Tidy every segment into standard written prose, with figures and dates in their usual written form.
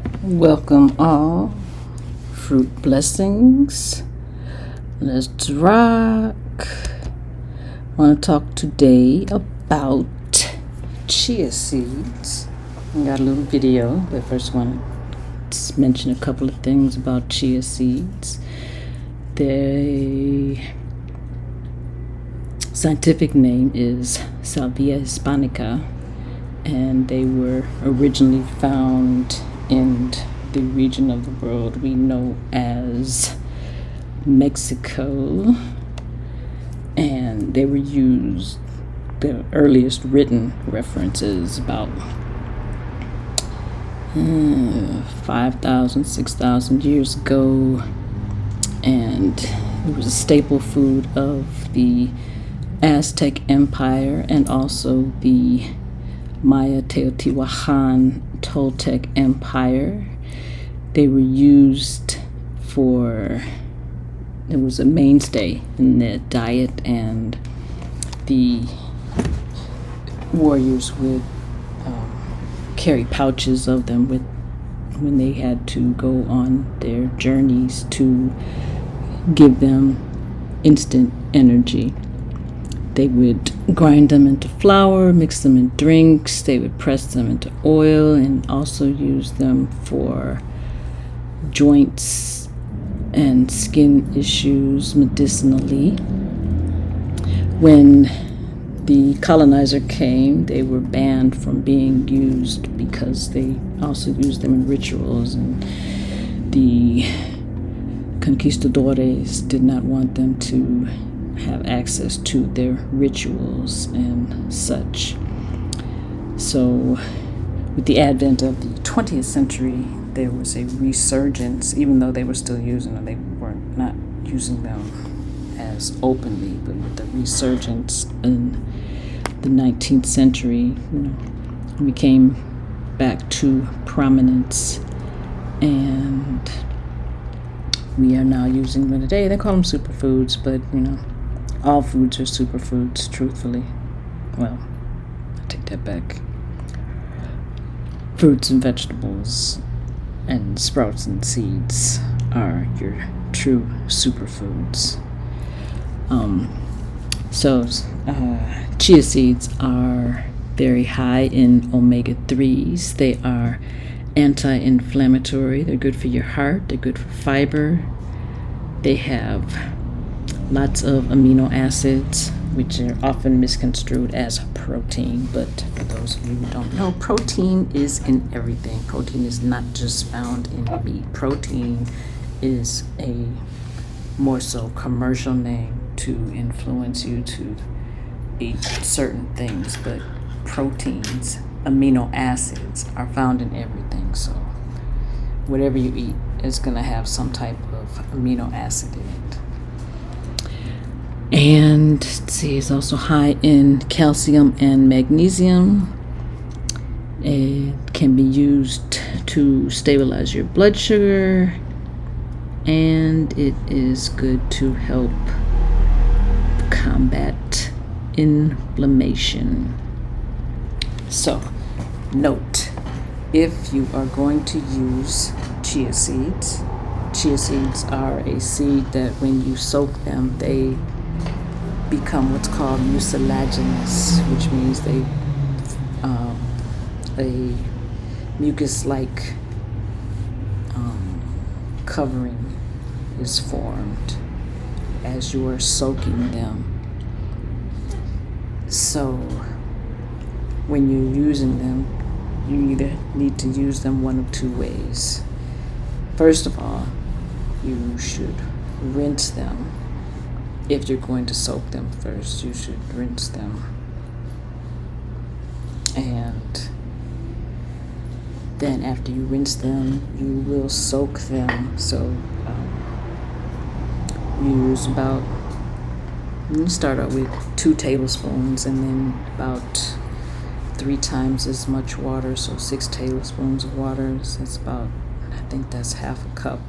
Welcome all. Fruit blessings. Let's rock. I want to talk today about chia seeds. I got a little video, but first I want to mention a couple of things about chia seeds. The scientific name is Salvia hispanica, and they were originally found in the region of the world we know as Mexico, and they were used, the earliest written references about 5,000, 6,000 years ago, and it was a staple food of the Aztec Empire and also the Maya, Teotihuacan, Toltec Empire. They were used it was a mainstay in their diet, and the warriors would carry pouches of them when they had to go on their journeys to give them instant energy. They would grind them into flour, mix them in drinks, they would press them into oil, and also use them for joints and skin issues medicinally. When the colonizer came, they were banned from being used because they also used them in rituals, and the conquistadores did not want them to have access to their rituals and such. So with the advent of the 20th century, there was a resurgence, even though they were still using them. They were not using them as openly, but with the resurgence in the 19th century, we came back to prominence, and we are now using them today. They call them superfoods, but all foods are superfoods, truthfully. Well, I take that back. Fruits and vegetables and sprouts and seeds are your true superfoods. Chia seeds are very high in omega-3s. They are anti-inflammatory. They're good for your heart. They're good for fiber. They have lots of amino acids, which are often misconstrued as protein, but for those of you who don't know, protein is in everything. Protein is not just found in meat. Protein is a more so commercial name to influence you to eat certain things, but proteins, amino acids, are found in everything. So whatever you eat is going to have some type of amino acid in it. And let's see, it's also high in calcium and magnesium. It can be used to stabilize your blood sugar, and it is good to help combat inflammation. So, note, if you are going to use chia seeds are a seed that when you soak them, they become what's called mucilaginous, which means a mucus-like covering is formed as you are soaking them. So when you're using them, you either need to use them one of two ways. First of all, you should rinse them. If you're going to soak them first, you should rinse them. And then after you rinse them, you will soak them. So you start out with 2 tablespoons and then about 3 times as much water. So 6 tablespoons of water. So that's about, I think that's half a cup.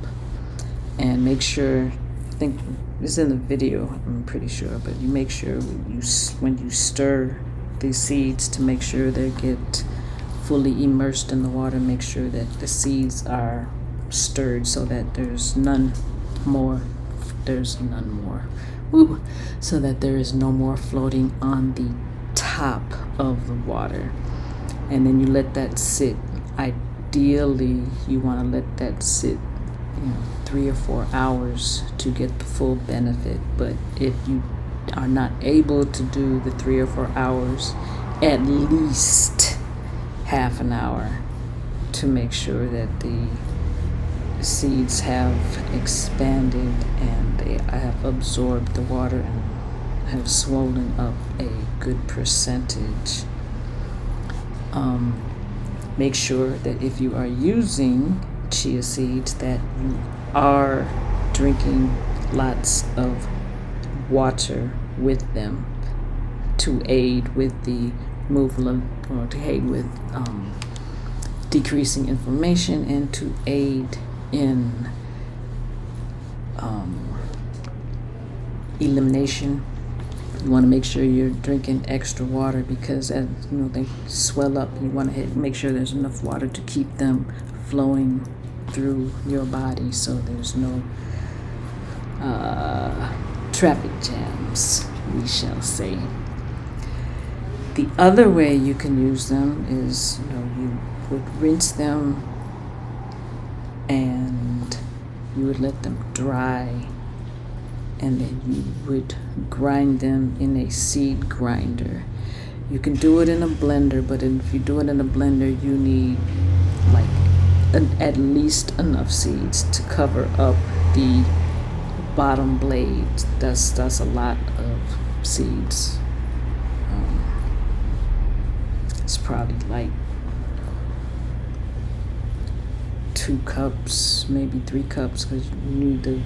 And make sure, I think it's in the video, I'm pretty sure, but you make sure when you stir these seeds to make sure they get fully immersed in the water, make sure that the seeds are stirred so that there's none more. Woo, so that there is no more floating on the top of the water. And then you let that sit. Ideally, you want to let that sit 3 or 4 hours to get the full benefit. But if you are not able to do the 3 or 4 hours, at least half an hour to make sure that the seeds have expanded and they have absorbed the water and have swollen up a good percentage. Make sure that if you are using chia seeds that you are drinking lots of water with them to aid with the movement, or to aid with decreasing inflammation and to aid in elimination. You want to make sure you're drinking extra water because as they swell up. You want to make sure there's enough water to keep them flowing through your body, so there's no traffic jams, we shall say. The other way you can use them is you would rinse them and you would let them dry, and then you would grind them in a seed grinder. You can do it in a blender, but if you do it in a blender, you need at least enough seeds to cover up the bottom blades. That's a lot of seeds. It's probably like 2 cups, maybe 3 cups, because you need the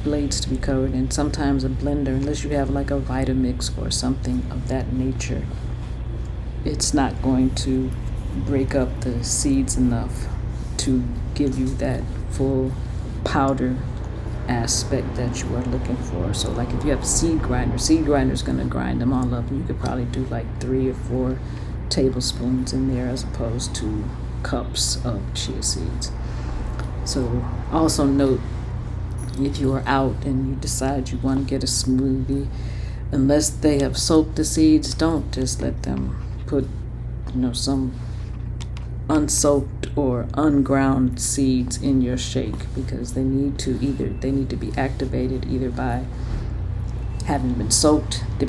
blades to be covered. And sometimes a blender, unless you have like a Vitamix or something of that nature, it's not going to break up the seeds enough to give you that full powder aspect that you are looking for. So like if you have a seed grinder is going to grind them all up, and you could probably do like 3 or 4 tablespoons in there as opposed to cups of chia seeds. So also note, if you are out and you decide you want to get a smoothie, unless they have soaked the seeds, don't just let them put some unsoaked or unground seeds in your shake, because they need to be activated either by having been soaked the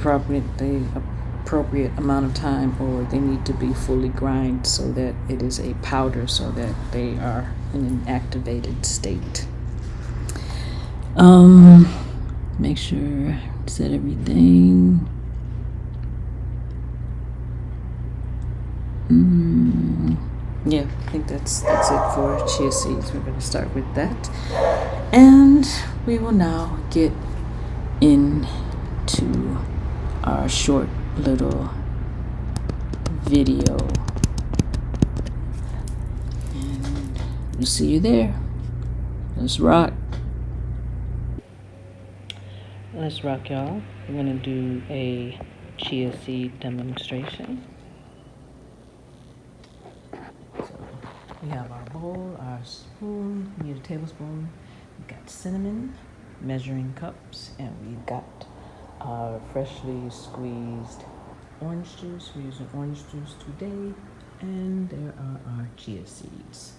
appropriate amount of time, or they need to be fully grind so that it is a powder, so that they are in an activated state. Make sure I set everything. Yeah, I think that's it for chia seeds. We're going to start with that, and we will now get into our short little video, and we'll see you there. Let's rock. Let's rock, y'all. We're going to do a chia seed demonstration. We have our bowl, our spoon, we need a tablespoon. We've got cinnamon, measuring cups, and we've got our freshly squeezed orange juice. We're using orange juice today, and there are our chia seeds.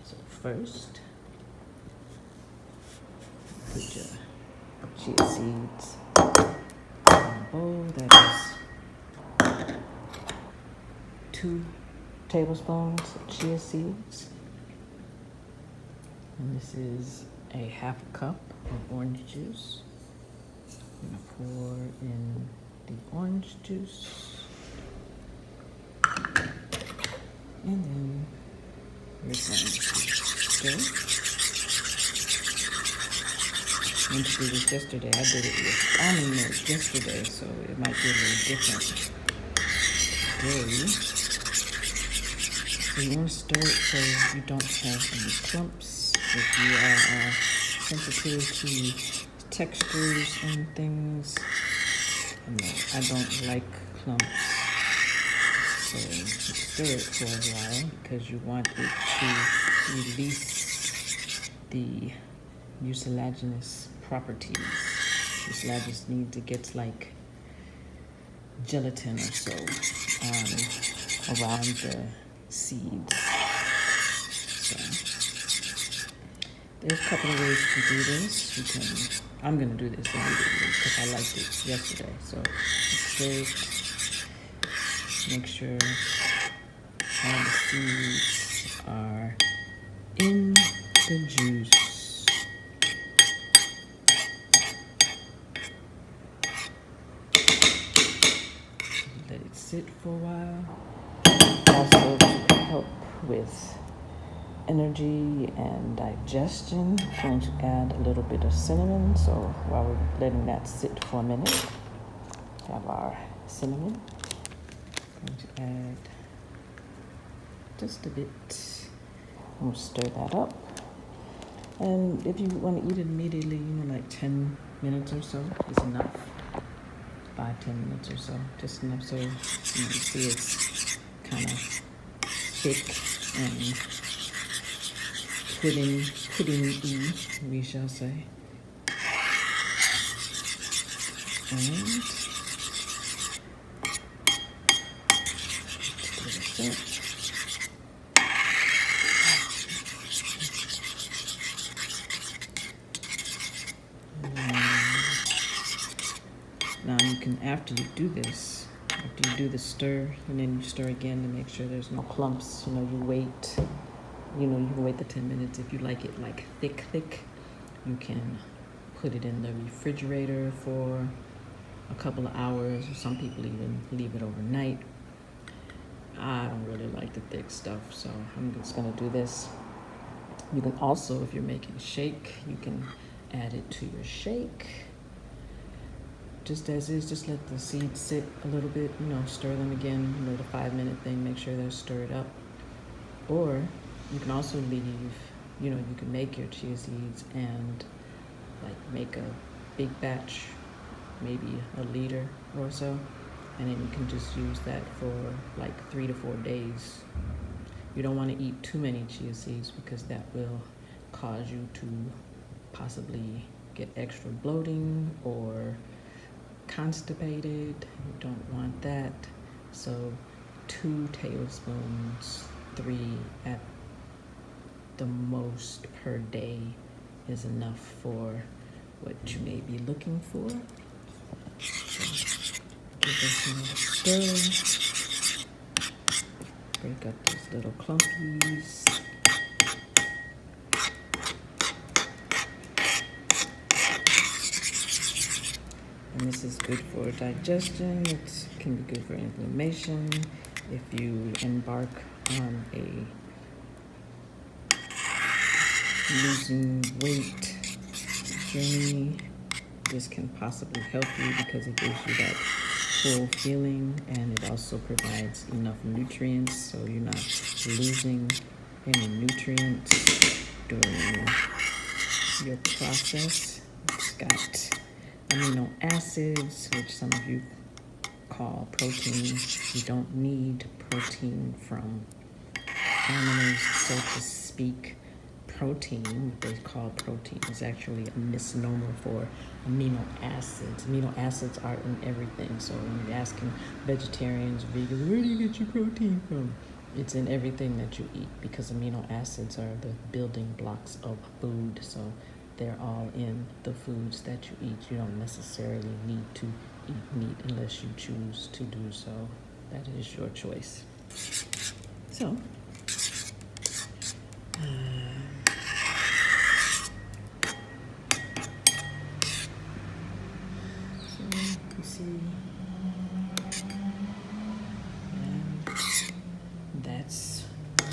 So first, put your chia seeds in a bowl. That is 2 tablespoons of chia seeds, and this is a half cup of orange juice. I'm going to pour in the orange juice, and then we're going to stir. I meant to do this yesterday. I did it with almond milk yesterday, so it might be a little different today. So you want to stir it so you don't have any clumps. If you are sensitive to textures and things, I don't like clumps. So stir it for a while because you want it to release the mucilaginous properties. Mucilaginous means it gets like gelatin or so around the seeds. So there's a couple of ways to do this. I'm gonna do this immediately because I liked it yesterday. So stir it. Make sure all the seeds are in the juice. Let it sit for a while. Also to help with energy and digestion, I'm going to add a little bit of cinnamon. So while we're letting that sit for a minute, have our cinnamon. I'm going to add just a bit. I'm going to stir that up. And if you want to eat it immediately, like 10 minutes or so is enough. 5-10 minutes or so, just enough so you see it's kind of thick and pudding-y, we shall say. And now you can, after you do this, after you do the stir, and then you stir again to make sure there's no clumps, you wait, you can wait the 10 minutes. If you like it like thick, you can put it in the refrigerator for a couple of hours, or some people even leave it overnight. I don't really like the thick stuff, so I'm just gonna do this. You can also, if you're making a shake, you can add it to your shake. Just as is, just let the seeds sit a little bit, stir them again, the 5-minute thing, make sure they're stirred up. Or you can also leave, you can make your chia seeds and like make a big batch, maybe a liter or so, and then you can just use that for like 3 to 4 days. You don't want to eat too many chia seeds because that will cause you to possibly get extra bloating or constipated. You don't want that. So 2 tablespoons, 3 at the most per day is enough for what you may be looking for. So give this another stir. Break up those little clumpies. And this is good for digestion. It can be good for inflammation. If you embark on a losing weight journey, this can possibly help you because it gives you that full feeling, and it also provides enough nutrients so you're not losing any nutrients during your process. It's got amino acids, which some of you call protein. You don't need protein from animals, so to speak. Protein, what they call protein, is actually a misnomer for amino acids. Amino acids are in everything. So when you're asking vegetarians, vegans, where do you get your protein from? It's in everything that you eat, because amino acids are the building blocks of food. So they're all in the foods that you eat. You don't necessarily need to eat meat unless you choose to do so. That is your choice. So you see, and that's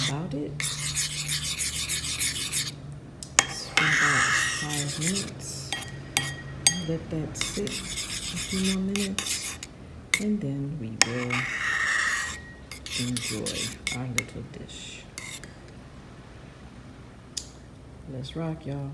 about it. It's been about 5 minutes. Let that sit a few more minutes, and then we will enjoy our little dish. Let's rock, y'all.